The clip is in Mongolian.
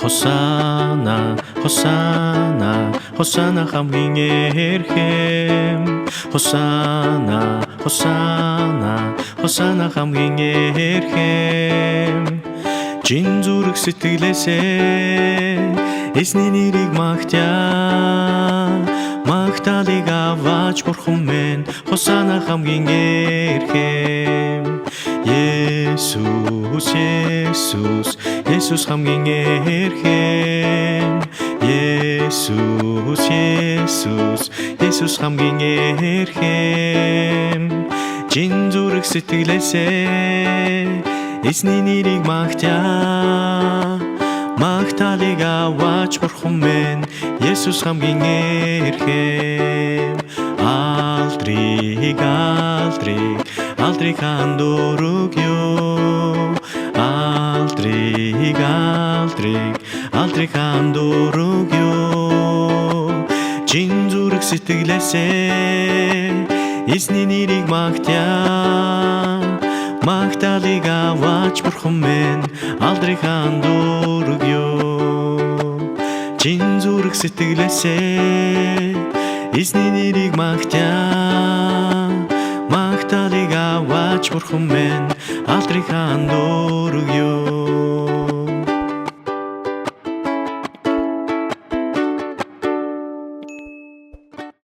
Хосана, Хосана, Хосана хамгийн эрхэм. Хосана, Хосана, Хосана хамгийн эрхэм. Чин зүрх сэтгэлээсээ эзний нэрийг магтъя. Магтаалыг аваач бурхан минь. Хосана хамгийн эрхэм. Есүс, Есүс, Есүс хамгийн эрхэм. Есүс, Есүс, Есүс хамгийн эрхэм. Чин зүрх сэтгэлээсээ эзний нэрийг магтъя. Магтаалыг аваач бурхан минь. Есүс хамгийн эрхэм. Алдрыг, алдрыг, алдрыг хандурогё. Алдрыг, алдрыг, алдрыг хандурогё. Чин зүрх сэтгэлээсээ эзний нэрийг магтъя. Магтаалыг аваач бурхан минь. Алдрыг хандурогё. Чин зүрх сэтгэлээсээ эзний нэрийг магтъя. Магтаалыг аваач бурхан минь. Алдрыг хандурогё.